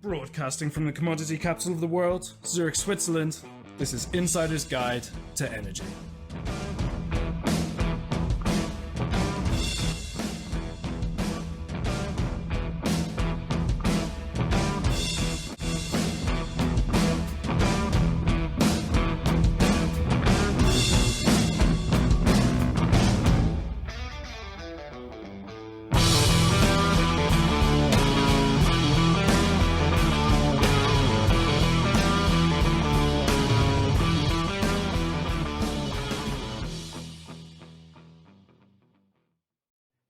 Broadcasting from the commodity capital of the world, Zurich, Switzerland, this is Insider's Guide to Energy.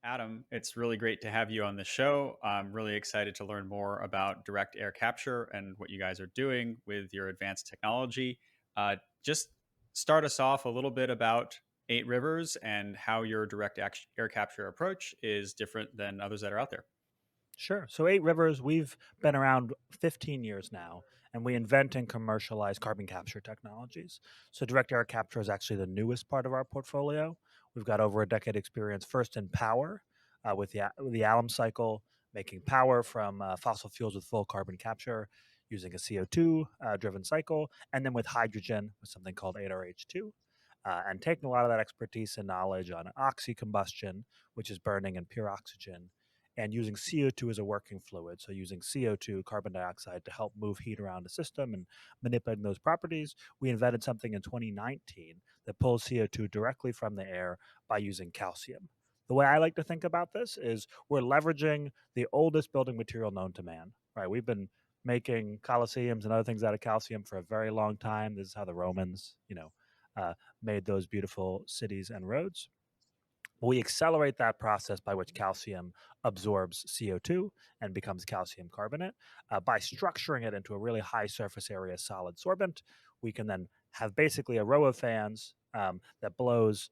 Adam, it's really great to have you on the show. I'm really excited to learn more about direct air capture and what you guys are doing with your advanced technology. Just start us off a little bit about Eight Rivers and how your direct air capture approach is different than others that are out there. Sure. So Eight Rivers, we've been around 15 years now, and we invent and commercialize carbon capture technologies. So direct air capture is actually the newest part of our portfolio. We've got over a decade experience first in power with the alum cycle, making power from fossil fuels with full carbon capture using a CO2 driven cycle, and then with hydrogen with something called 8RH2. And taking a lot of that expertise and knowledge on oxy-combustion, which is burning in pure oxygen, and using CO2 as a working fluid. So using CO2, carbon dioxide, to help move heat around the system and manipulating those properties. We invented something in 2019 that pulls CO2 directly from the air by using calcium. The way I like to think about this is we're leveraging the oldest building material known to man, right? We've been making coliseums and other things out of calcium for a very long time. This is how the Romans, made those beautiful cities and roads. We accelerate that process by which calcium absorbs CO2 and becomes calcium carbonate. By structuring it into a really high surface area solid sorbent, we can then have basically a row of fans that blows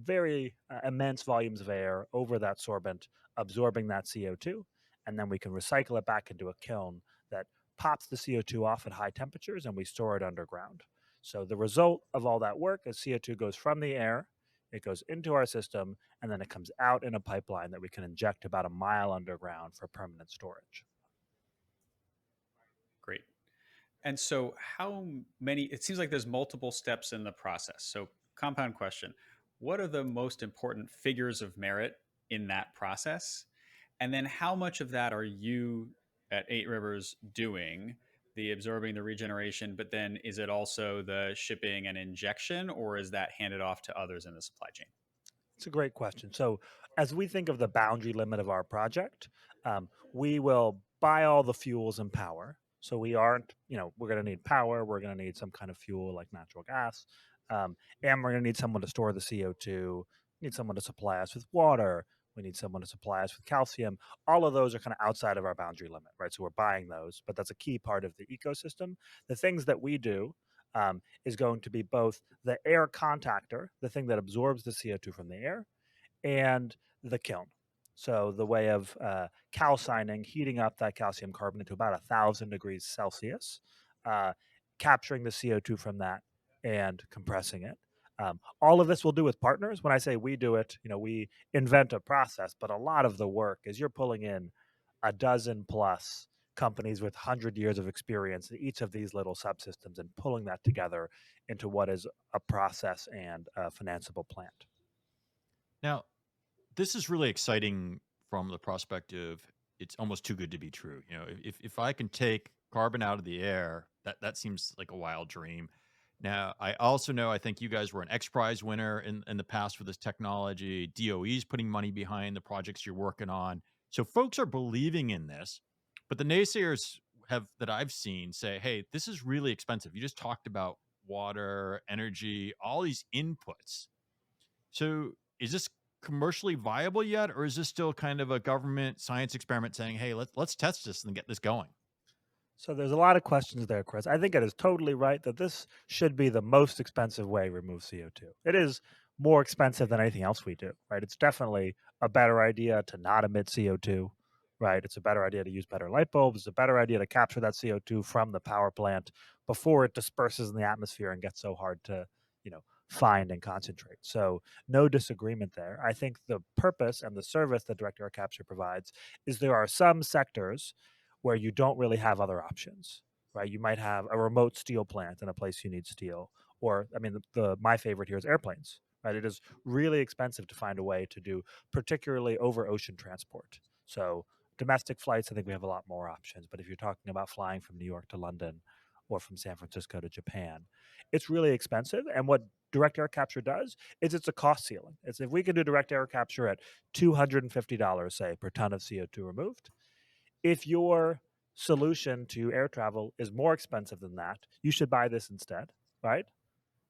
very immense volumes of air over that sorbent, absorbing that CO2, and then we can recycle it back into a kiln that pops the CO2 off at high temperatures, and we store it underground. So the result of all that work is CO2 goes from the air, it goes into our system, and then it comes out in a pipeline that we can inject about a mile underground for permanent storage. Great. And so it seems like there's multiple steps in the process. So compound question, what are the most important figures of merit in that process? And then how much of that are you at Eight Rivers doing, the absorbing, the regeneration, but then is it also the shipping and injection, or is that handed off to others in the supply chain? It's a great question. So as we think of the boundary limit of our project, we will buy all the fuels and power. So we aren't, we're going to need power. We're going to need some kind of fuel like natural gas. And we're going to need someone to store the CO2, need someone to supply us with water. We need someone to supply us with calcium. All of those are kind of outside of our boundary limit, right? So we're buying those, but that's a key part of the ecosystem. The things that we do is going to be both the air contactor, the thing that absorbs the CO2 from the air, and the kiln. So the way of calcining, heating up that calcium carbonate to about 1,000 degrees Celsius, capturing the CO2 from that and compressing it. All of this we'll do with partners. When I say we do it, we invent a process, but a lot of the work is you're pulling in a dozen plus companies with 100 years of experience in each of these little subsystems and pulling that together into what is a process and a financeable plant. Now, this is really exciting from the perspective, it's almost too good to be true. If I can take carbon out of the air, that seems like a wild dream. Now, I also know, I think you guys were an X Prize winner in the past for this technology. DOE's putting money behind the projects you're working on. So folks are believing in this, but the naysayers that I've seen say, hey, this is really expensive. You just talked about water, energy, all these inputs. So is this commercially viable yet, or is this still kind of a government science experiment saying, hey, let's test this and get this going? So there's a lot of questions there, Chris. I think it is totally right that this should be the most expensive way to remove CO2. It is more expensive than anything else we do, right? It's definitely a better idea to not emit CO2, right? It's a better idea to use better light bulbs. It's a better idea to capture that CO2 from the power plant before it disperses in the atmosphere and gets so hard to, find and concentrate. So no disagreement there. I think the purpose and the service that direct air capture provides is there are some sectors where you don't really have other options, right? You might have a remote steel plant in a place you need steel, or I mean, my favorite here is airplanes, right? It is really expensive to find a way to do, particularly over ocean transport. So domestic flights, I think we have a lot more options. But if you're talking about flying from New York to London or from San Francisco to Japan, it's really expensive. And what direct air capture does is it's a cost ceiling. It's if we can do direct air capture at $250, say, per ton of CO2 removed, if your solution to air travel is more expensive than that, you should buy this instead, right?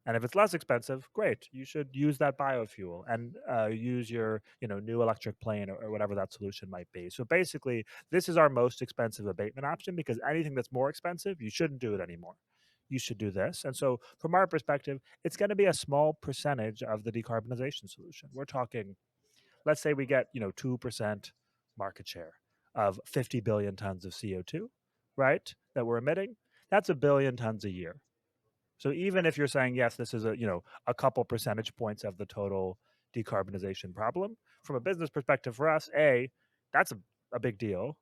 And if it's less expensive, great. You should use that biofuel and use your new electric plane or whatever that solution might be. So basically, this is our most expensive abatement option, because anything that's more expensive, you shouldn't do it anymore. You should do this. And so from our perspective, it's going to be a small percentage of the decarbonization solution. We're talking, let's say we get 2% market share of 50 billion tons of CO2, right, that we're emitting. That's a billion tons a year. So even if you're saying, yes, this is a couple percentage points of the total decarbonization problem, from a business perspective for us, that's a big deal.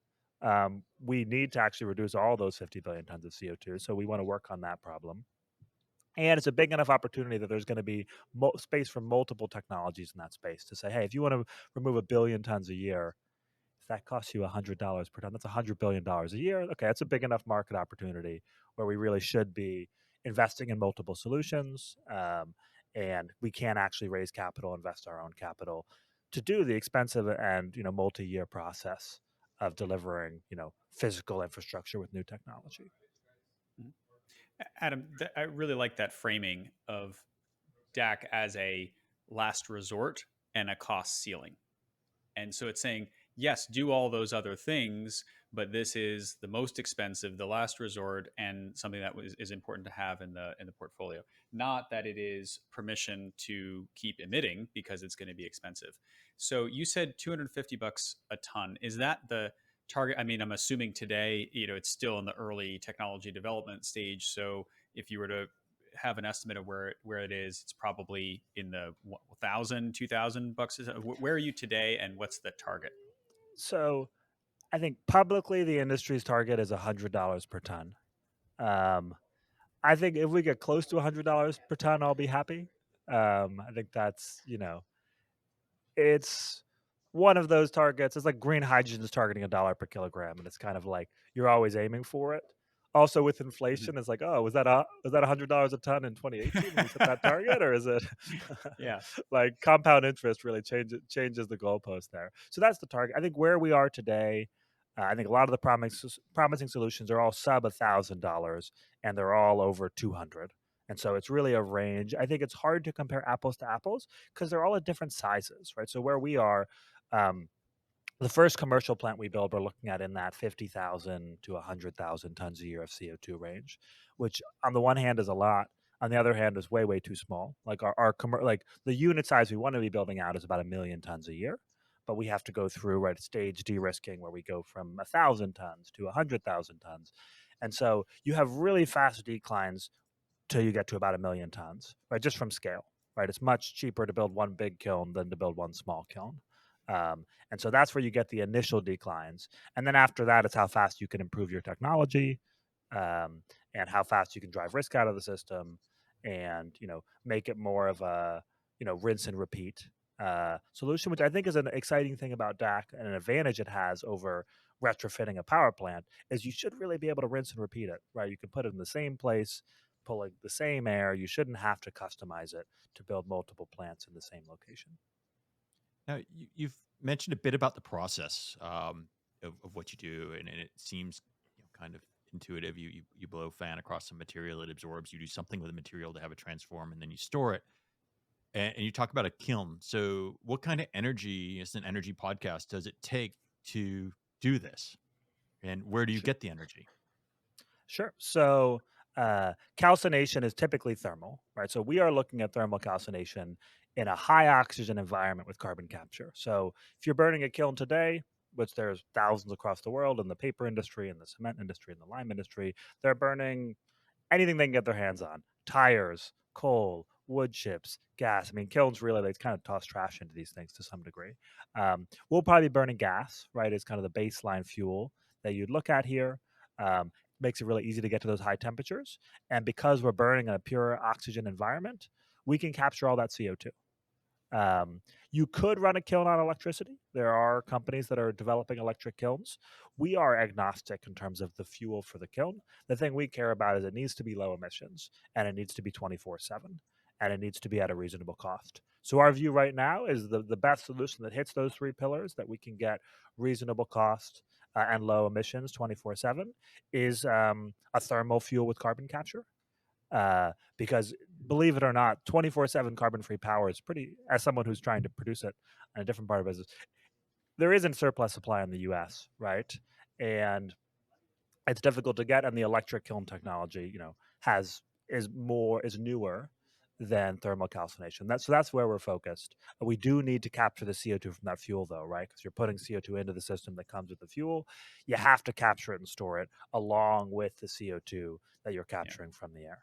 We need to actually reduce all those 50 billion tons of CO2. So we want to work on that problem. And it's a big enough opportunity that there's going to be space for multiple technologies in that space to say, hey, if you want to remove a billion tons a year, if that costs you $100 per ton, that's $100 billion a year. Okay, that's a big enough market opportunity where we really should be investing in multiple solutions, and we can actually raise capital, invest our own capital to do the expensive and multi-year process of delivering physical infrastructure with new technology. Adam, I really like that framing of DAC as a last resort and a cost ceiling. And so it's saying, yes, do all those other things, but this is the most expensive, the last resort, and something that is important to have in the portfolio. Not that it is permission to keep emitting because it's going to be expensive. So you said $250 a ton. Is that the target? I mean, I'm assuming today, it's still in the early technology development stage. So if you were to have an estimate of where it is, it's probably in the $1,000-$2,000. Where are you today, and what's the target? So I think publicly the industry's target is $100 per ton. I think if we get close to $100 per ton, I'll be happy. I think that's it's one of those targets. It's like green hydrogen is targeting $1 per kilogram, and it's kind of like you're always aiming for it. Also, with inflation, it's like, oh, was that $100 a ton in 2018 when we set that target, or is it? Yeah, like compound interest really changes the goalpost there. So that's the target. I think where we are today, I think a lot of the promising solutions are all sub $1,000, and they're all over 200. And so it's really a range. I think it's hard to compare apples to apples because they're all at different sizes, right? So where we are, the first commercial plant we build, we're looking at in that 50,000 to 100,000 tons a year of CO2 range, which on the one hand is a lot. On the other hand, is way, way too small. Like like the unit size we want to be building out is about 1 million tons a year, but we have to go through stage de-risking where we go from 1,000 tons to 100,000 tons, and so you have really fast declines till you get to about 1 million tons, right? Just from scale, right? It's much cheaper to build one big kiln than to build one small kiln. And so that's where you get the initial declines. And then after that, it's how fast you can improve your technology, and how fast you can drive risk out of the system, and make it more of a rinse and repeat solution, which I think is an exciting thing about DAC, and an advantage it has over retrofitting a power plant is you should really be able to rinse and repeat it, right? You can put it in the same place, pulling the same air. You shouldn't have to customize it to build multiple plants in the same location. Now, you've mentioned a bit about the process of what you do, and it seems kind of intuitive. You blow fan across some material, it absorbs. You do something with the material to have it transform, and then you store it. And you talk about a kiln. So, what kind of energy, as an energy podcast, does it take to do this? And where do you get the energy? Sure. So calcination is typically thermal, right? So we are looking at thermal calcination in a high oxygen environment with carbon capture. So if you're burning a kiln today, which there's thousands across the world in the paper industry, in the cement industry, in the lime industry, they're burning anything they can get their hands on: tires, coal, wood chips, gas. I mean, kilns really, they kind of toss trash into these things to some degree. We'll probably be burning gas, right? It's kind of the baseline fuel that you'd look at here. Makes it really easy to get to those high temperatures. And because we're burning in a pure oxygen environment, we can capture all that CO2. You could run a kiln on electricity. There are companies that are developing electric kilns. We are agnostic in terms of the fuel for the kiln. The thing we care about is it needs to be low emissions, and it needs to be 24/7, and it needs to be at a reasonable cost. So our view right now is the best solution that hits those three pillars, that we can get reasonable cost and low emissions 24/7, is a thermal fuel with carbon capture. Because believe it or not, 24/7 carbon-free power is pretty, as someone who's trying to produce it in a different part of business, there isn't surplus supply in the US, right? And it's difficult to get, and the electric kiln technology, is newer than thermal calcination. That's where we're focused. We do need to capture the CO2 from that fuel, though, right? Because you're putting CO2 into the system that comes with the fuel. You have to capture it and store it along with the CO2 that you're capturing from the air.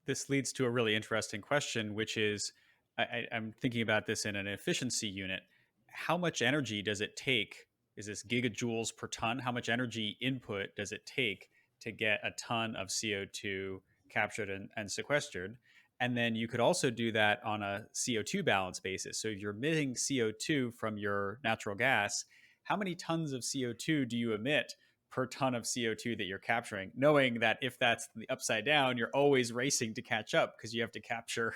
This leads to a really interesting question, which is I'm thinking about this in an efficiency unit. How much energy does it take? Is this gigajoules per ton? How much energy input does it take to get a ton of CO2 captured and sequestered? And then you could also do that on a CO2 balance basis. So if you're emitting CO2 from your natural gas, how many tons of CO2 do you emit per ton of CO2 that you're capturing, knowing that if that's the upside down, you're always racing to catch up because you have to capture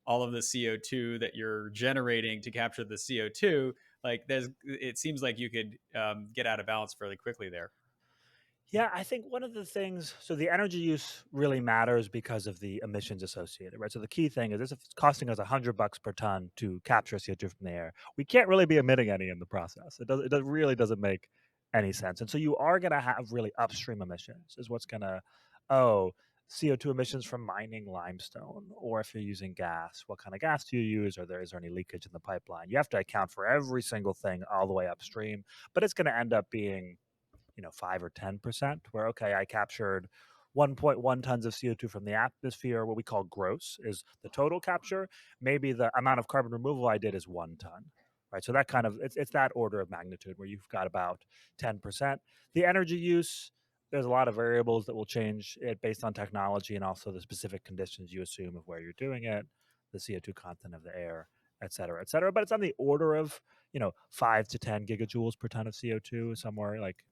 all of the CO2 that you're generating to capture the CO2. Like it seems like you could get out of balance fairly quickly there. Yeah, I think one of the things, so the energy use really matters because of the emissions associated, right? So the key thing is, if it's costing us $100 per ton to capture CO2 from the air, we can't really be emitting any in the process. It really doesn't make any sense. And so you are going to have really upstream emissions is what's going to, CO2 emissions from mining limestone, or if you're using gas, what kind of gas do you use? Is there any leakage in the pipeline? You have to account for every single thing all the way upstream, but it's going to end up being 5 or 10%, where, okay, I captured 1.1 tons of CO2 from the atmosphere. What we call gross is the total capture. Maybe the amount of carbon removal I did is 1 ton, right? So that kind of, it's that order of magnitude where you've got about 10%. The energy use, there's a lot of variables that will change it based on technology and also the specific conditions you assume of where you're doing it, the CO2 content of the air, et cetera, et cetera. But it's on the order of, 5 to 10 gigajoules per ton of CO2, somewhere like,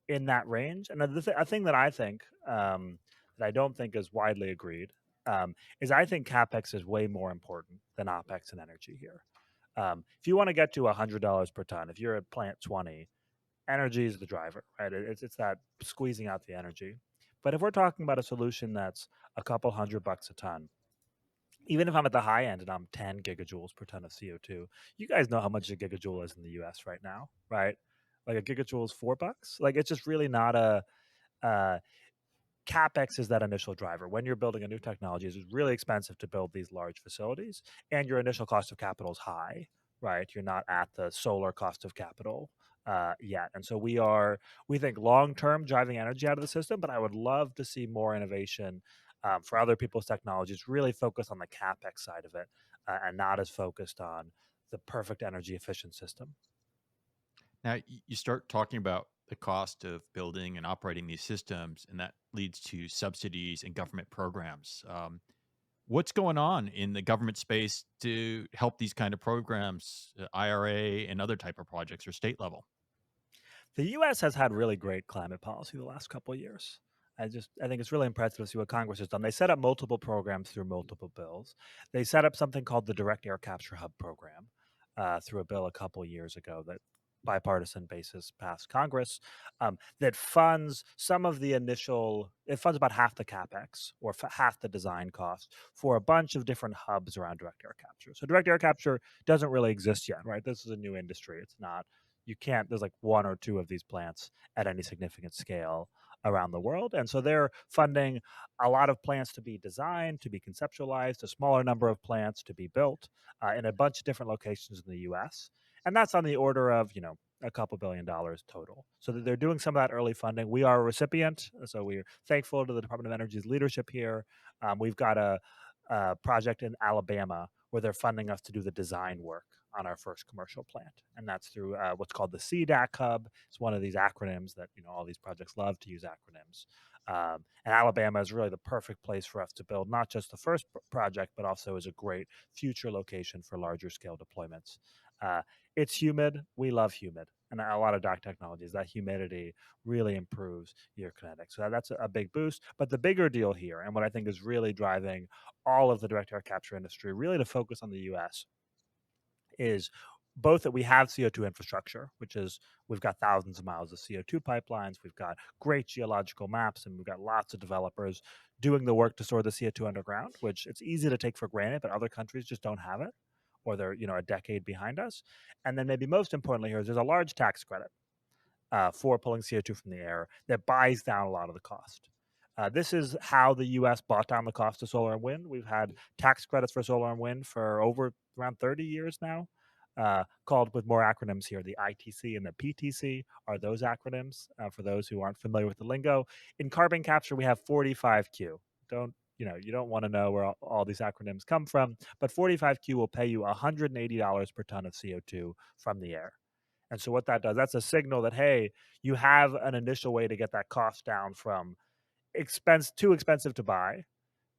in that range. And a thing that I think that I don't think is widely agreed is I think CapEx is way more important than OpEx and energy here. If you want to get to $100 per ton, if you're at plant 20, energy is the driver, right? It's that squeezing out the energy. But if we're talking about a solution that's a couple $100 a ton, even if I'm at the high end and I'm 10 gigajoules per ton of CO2, you guys know how much a gigajoule is in the US right now, right? Like a gigajoule is $4. Like, it's just really not CapEx is that initial driver. When you're building a new technology, it's really expensive to build these large facilities, and your initial cost of capital is high, right? You're not at the solar cost of capital yet. And so we think long-term driving energy out of the system, but I would love to see more innovation for other people's technologies, really focus on the CapEx side of it and not as focused on the perfect energy efficient system. Now, you start talking about the cost of building and operating these systems, and that leads to subsidies and government programs. What's going on in the government space to help these kind of programs, IRA and other type of projects, or state level? The U.S. has had really great climate policy the last couple of years. I think it's really impressive to see what Congress has done. They set up multiple programs through multiple bills. They set up something called the Direct Air Capture Hub program through a bill a couple of years ago that bipartisan basis passed Congress, that funds some of the it funds about half the CapEx or half the design cost for a bunch of different hubs around direct air capture. So direct air capture doesn't really exist yet, right? This is a new industry. It's not, there's like 1 or 2 of these plants at any significant scale around the world. And so they're funding a lot of plants to be designed, to be conceptualized, a smaller number of plants to be built in a bunch of different locations in the US. And that's on the order of, a couple $1 billion total. So they're doing some of that early funding. We are a recipient, so we're thankful to the Department of Energy's leadership here. We've got a project in Alabama where they're funding us to do the design work on our first commercial plant, and that's through what's called the CDAC Hub. It's one of these acronyms that all these projects love to use acronyms. And Alabama is really the perfect place for us to build not just the first project, but also is a great future location for larger scale deployments. It's humid. We love humid. And a lot of dock technologies, that humidity really improves your kinetics. So that's a big boost. But the bigger deal here, and what I think is really driving all of the direct air capture industry really to focus on the US, is both that we have CO2 infrastructure, which is we've got thousands of miles of CO2 pipelines, we've got great geological maps, and we've got lots of developers doing the work to store the CO2 underground, which it's easy to take for granted, but other countries just don't have it, or they're a decade behind us. And then maybe most importantly here is there's a large tax credit for pulling CO2 from the air that buys down a lot of the cost. This is how the U.S. bought down the cost of solar and wind. We've had tax credits for solar and wind for around 30 years now, called with more acronyms here. The ITC and the PTC are those acronyms for those who aren't familiar with the lingo. In carbon capture, we have 45Q. You don't want to know where all these acronyms come from, but 45Q will pay you $180 per ton of CO2 from the air. And so what that does, that's a signal that, hey, you have an initial way to get that cost down from too expensive to buy,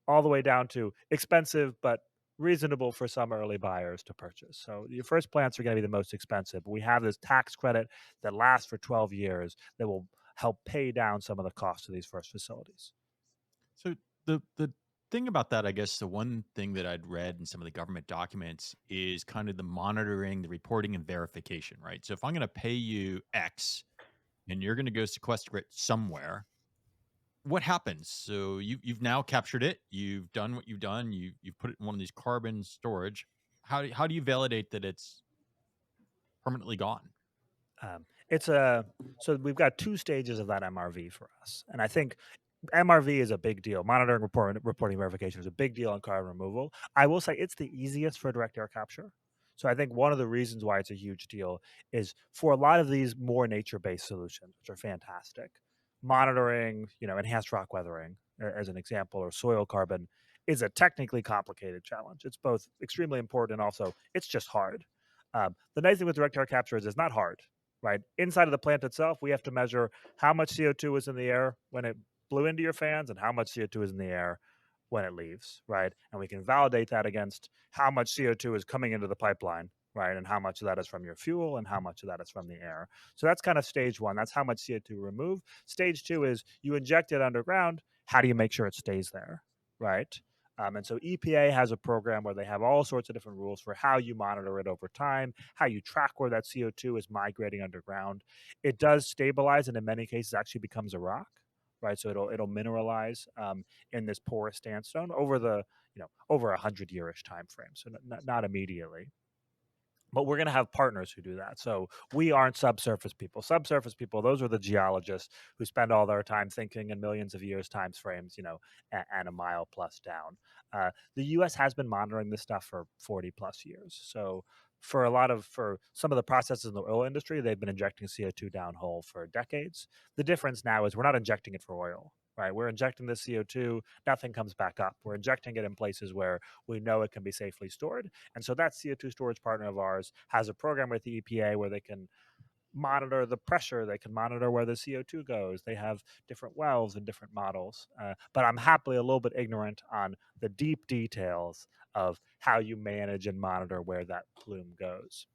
all the way down to expensive but reasonable for some early buyers to purchase. So your first plants are going to be the most expensive. But we have this tax credit that lasts for 12 years that will help pay down some of the costs of these first facilities. So the thing about that, I guess the one thing that I'd read in some of the government documents is kind of the monitoring, the reporting, and verification, right? So if I'm going to pay you X and you're going to go sequester it somewhere, what happens? So you've now captured it. You've done what you've done. You've put it in one of these carbon storage. How do you validate that it's permanently gone? So we've got two stages of that MRV for us, and I think MRV is a big deal. Monitoring, reporting, verification is a big deal on carbon removal. I will say it's the easiest for direct air capture. So I think one of the reasons why it's a huge deal is for a lot of these more nature-based solutions, which are fantastic. Monitoring, enhanced rock weathering, as an example, or soil carbon, is a technically complicated challenge. It's both extremely important and also it's just hard. The nice thing with direct air capture is it's not hard, right? Inside of the plant itself, we have to measure how much CO2 is in the air when it blew into your fans and how much CO2 is in the air when it leaves, right? And we can validate that against how much CO2 is coming into the pipeline, right? And how much of that is from your fuel and how much of that is from the air. So that's kind of stage one. That's how much CO2 remove. Stage two is you inject it underground. How do you make sure it stays there, right? And so EPA has a program where they have all sorts of different rules for how you monitor it over time, how you track where that CO2 is migrating underground. It does stabilize, and in many cases actually becomes a rock, right? So it'll mineralize in this porous sandstone over over 100-year-ish time frame. So not immediately. But we're going to have partners who do that. So we aren't subsurface people. Subsurface people, those are the geologists who spend all their time thinking in millions of years time frames, and a mile plus down. The U.S. has been monitoring this stuff for 40 plus years. So for some of the processes in the oil industry, they've been injecting CO2 downhole for decades. The difference now is we're not injecting it for oil. Right, we're injecting the CO2, nothing comes back up. We're injecting it in places where we know it can be safely stored. And so that CO2 storage partner of ours has a program with the EPA where they can monitor the pressure, they can monitor where the CO2 goes. They have different wells and different models. But I'm happily a little bit ignorant on the deep details of how you manage and monitor where that plume goes.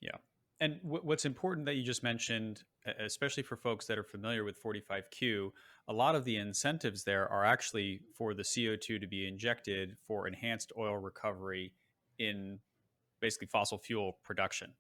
Yeah. And what's important that you just mentioned, especially for folks that are familiar with 45Q, a lot of the incentives there are actually for the CO2 to be injected for enhanced oil recovery in basically fossil fuel production.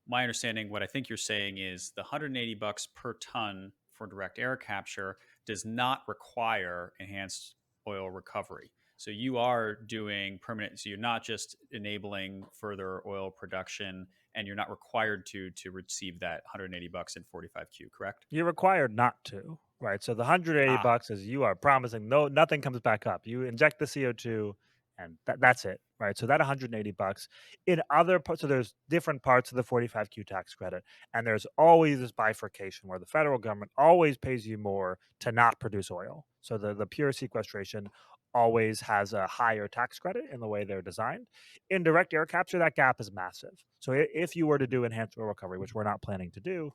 My understanding, what I think you're saying is the $180 per ton for direct air capture does not require enhanced oil recovery. So you are doing permanent, so you're not just enabling further oil production, and you're not required to receive that $180 in 45Q, correct? You're required not to, right? So the $180 is you are promising nothing comes back up. You inject the CO2 and that's it, right? So that $180 in other parts, so there's different parts of the 45Q tax credit, and there's always this bifurcation where the federal government always pays you more to not produce oil. So the pure sequestration always has a higher tax credit in the way they're designed. In direct air capture, that gap is massive. So if you were to do enhanced oil recovery, which we're not planning to do,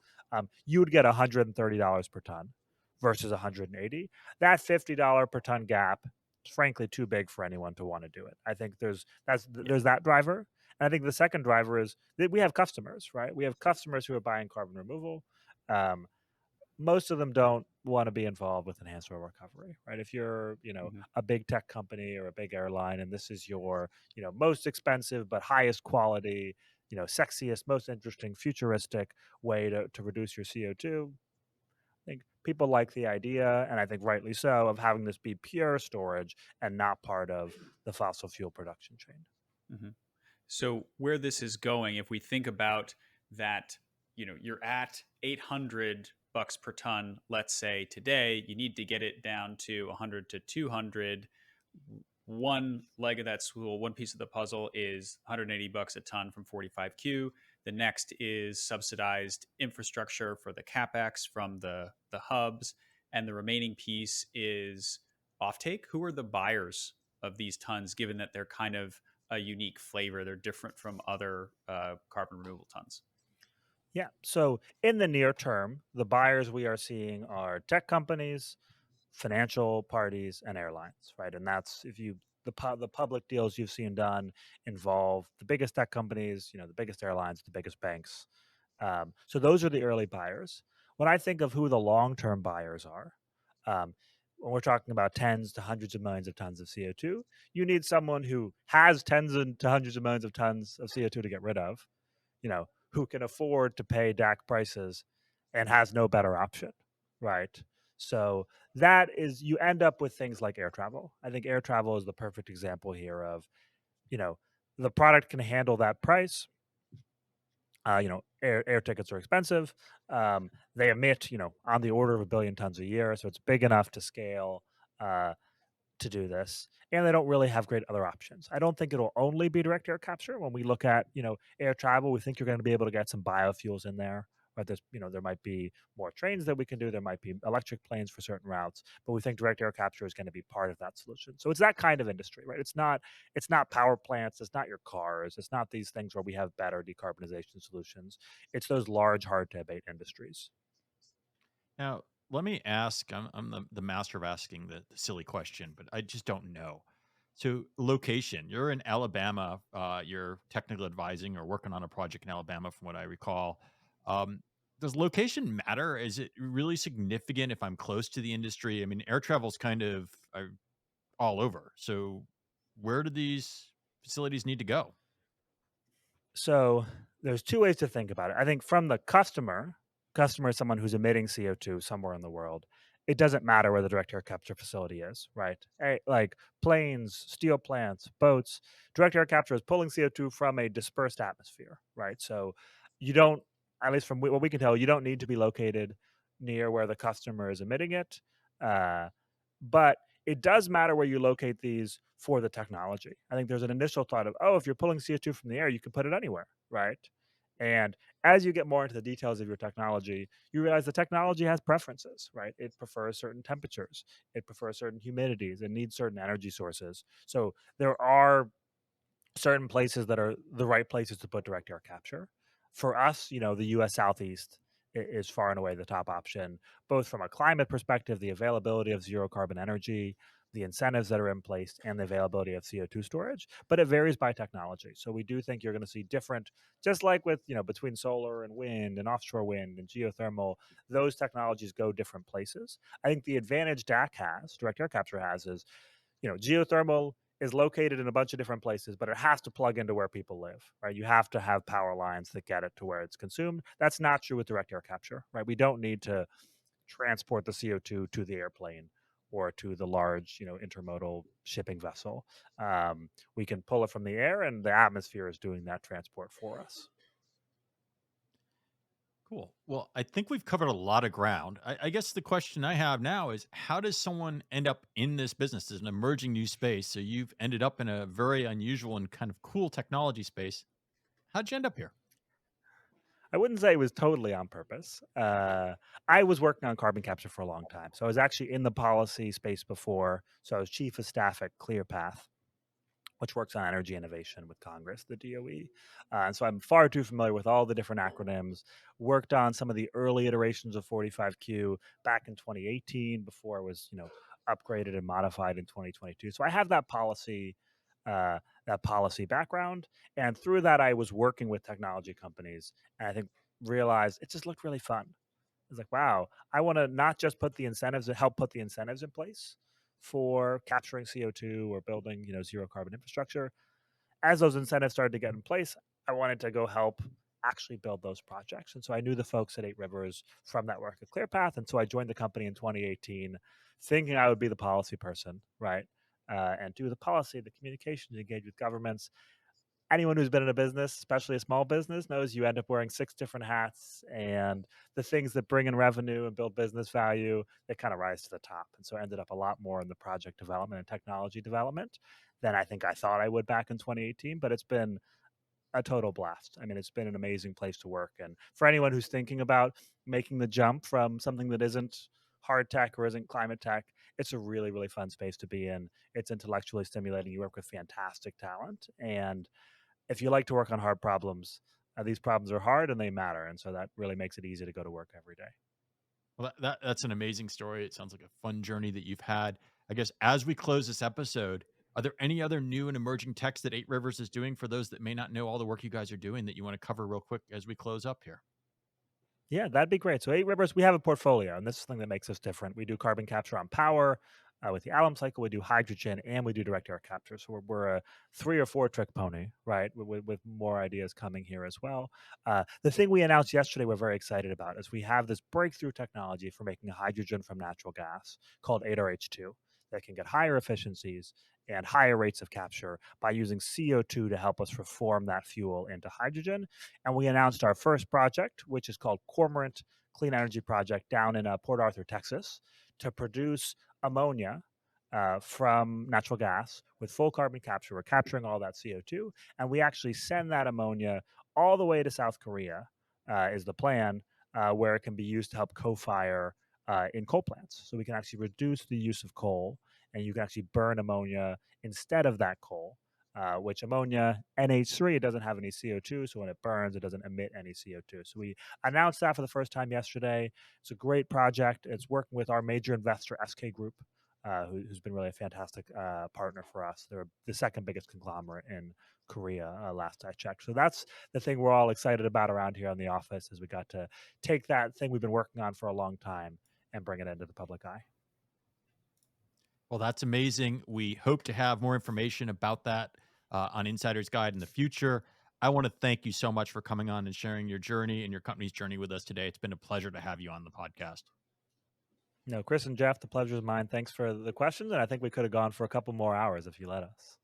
you would get $130 per ton versus 180. That $50 per ton gap is frankly too big for anyone to want to do it. I think there's that driver. And I think the second driver is that we have customers, right? We have customers who are buying carbon removal. Most of them don't want to be involved with enhanced oil recovery, right? If you're, a big tech company or a big airline, and this is your, most expensive but highest quality, sexiest, most interesting, futuristic way to reduce your CO2, I think people like the idea, and I think rightly so, of having this be pure storage and not part of the fossil fuel production chain. Mm-hmm. So where this is going, if we think about that, you're at $800 per ton, let's say today, you need to get it down to 100 to 200. One leg of that stool, one piece of the puzzle is $180 a ton from 45Q. The next is subsidized infrastructure for the capex from the hubs, and the remaining piece is offtake. Who are the buyers of these tons, given that they're kind of a unique flavor? They're different from other carbon removal tons. Yeah. So in the near term, the buyers we are seeing are tech companies, financial parties, and airlines, right? And that's the public deals you've seen done involve the biggest tech companies, the biggest airlines, the biggest banks. So those are the early buyers. When I think of who the long-term buyers are, when we're talking about tens to hundreds of millions of tons of CO2, you need someone who has tens to hundreds of millions of tons of CO2 to get rid of, who can afford to pay DAC prices and has no better option, right? So that is, you end up with things like air travel. I think air travel is the perfect example here of, the product can handle that price. Air tickets are expensive. They emit, on the order of 1 billion tons a year. So it's big enough to scale to do this. And they don't really have great other options. I don't think it'll only be direct air capture. When we look at, air travel, we think you're going to be able to get some biofuels in there. Right? There might be more trains that we can do. There might be electric planes for certain routes, but we think direct air capture is going to be part of that solution. So it's that kind of industry, right? It's not power plants. It's not your cars. It's not these things where we have better decarbonization solutions. It's those large, hard to abate industries. Now, let me ask. I'm the master of asking the silly question, but I just don't know. So, location. You're in Alabama. You're technical advising or working on a project in Alabama, from what I recall. Um, does location matter? Is it really significant if I'm close to the industry? I mean, air travel's kind of all over. So, where do these facilities need to go? So there's two ways to think about it. I think from the customer is someone who's emitting CO2 somewhere in the world. It doesn't matter where the direct air capture facility is, right? Like planes, steel plants, boats, direct air capture is pulling CO2 from a dispersed atmosphere, right? So you don't, at least from what we can tell, you don't need to be located near where the customer is emitting it. But it does matter where you locate these for the technology. I think there's an initial thought of, if you're pulling CO2 from the air, you can put it anywhere, right? And as you get more into the details of your technology, you realize the technology has preferences, right? It prefers certain temperatures, it prefers certain humidities, it needs certain energy sources. So there are certain places that are the right places to put direct air capture. For us, the US Southeast is far and away the top option, both from a climate perspective, the availability of zero carbon energy, the incentives that are in place, and the availability of CO2 storage. But it varies by technology. So we do think you're going to see different, just like with, between solar and wind and offshore wind and geothermal, those technologies go different places. I think the advantage DAC has, direct air capture has, is, geothermal is located in a bunch of different places, but it has to plug into where people live, right? You have to have power lines that get it to where it's consumed. That's not true with direct air capture, right? We don't need to transport the CO2 to the airplane or to the large, intermodal shipping vessel. We can pull it from the air, and the atmosphere is doing that transport for us. Cool. Well, I think we've covered a lot of ground. I guess the question I have now is, how does someone end up in this business? It's an emerging new space. So you've ended up in a very unusual and kind of cool technology space. How'd you end up here? I wouldn't say it was totally on purpose. I was working on carbon capture for a long time. So I was actually in the policy space before. So I was chief of staff at ClearPath, which works on energy innovation with Congress, the DOE. And so I'm far too familiar with all the different acronyms. Worked on some of the early iterations of 45Q back in 2018 before it was, upgraded and modified in 2022. So I have uh, that policy background, and through that I was working with technology companies, and I think realized it just looked really fun. It's like, wow, I want to not just help put the incentives in place for capturing CO2 or building, zero carbon infrastructure. As those incentives started to get in place, I wanted to go help actually build those projects. And so I knew the folks at 8Rivers from that work at ClearPath. And so I joined the company in 2018 thinking I would be the policy person, right? And do the policy, the communications, engage with governments. Anyone who's been in a business, especially a small business, knows you end up wearing 6 different hats, and the things that bring in revenue and build business value, they kind of rise to the top. And so I ended up a lot more in the project development and technology development than I think I thought I would back in 2018, but it's been a total blast. I mean, it's been an amazing place to work. And for anyone who's thinking about making the jump from something that isn't hard tech or isn't climate tech, it's a really, really fun space to be in. It's intellectually stimulating. You work with fantastic talent. And if you like to work on hard problems, these problems are hard and they matter. And so that really makes it easy to go to work every day. Well, that's an amazing story. It sounds like a fun journey that you've had. I guess as we close this episode, are there any other new and emerging techs that 8Rivers is doing for those that may not know all the work you guys are doing that you want to cover real quick as we close up here? Yeah, that'd be great. So 8Rivers, we have a portfolio, and this is something that makes us different. We do carbon capture on power. With the alum cycle, we do hydrogen and we do direct air capture. So we're a 3 or 4 trick pony, right? With more ideas coming here as well. The thing we announced yesterday we're very excited about is we have this breakthrough technology for making hydrogen from natural gas called 8RH2 that can get higher efficiencies and higher rates of capture by using CO2 to help us reform that fuel into hydrogen. And we announced our first project, which is called Cormorant Clean Energy Project down in Port Arthur, Texas, to produce ammonia from natural gas with full carbon capture. We're capturing all that CO2, and we actually send that ammonia all the way to South Korea, is the plan, where it can be used to help co-fire in coal plants. So we can actually reduce the use of coal, and you can actually burn ammonia instead of that coal. Which ammonia, NH3, it doesn't have any CO2, so when it burns, it doesn't emit any CO2. So we announced that for the first time yesterday. It's a great project. It's working with our major investor, SK Group, who's been really a fantastic partner for us. They're the second biggest conglomerate in Korea, last I checked. So that's the thing we're all excited about around here in the office, is we got to take that thing we've been working on for a long time and bring it into the public eye. Well, that's amazing. We hope to have more information about that on Insider's Guide in the future. I want to thank you so much for coming on and sharing your journey and your company's journey with us today. It's been a pleasure to have you on the podcast. No, Chris and Jeff, the pleasure is mine. Thanks for the questions, and I think we could have gone for a couple more hours if you let us.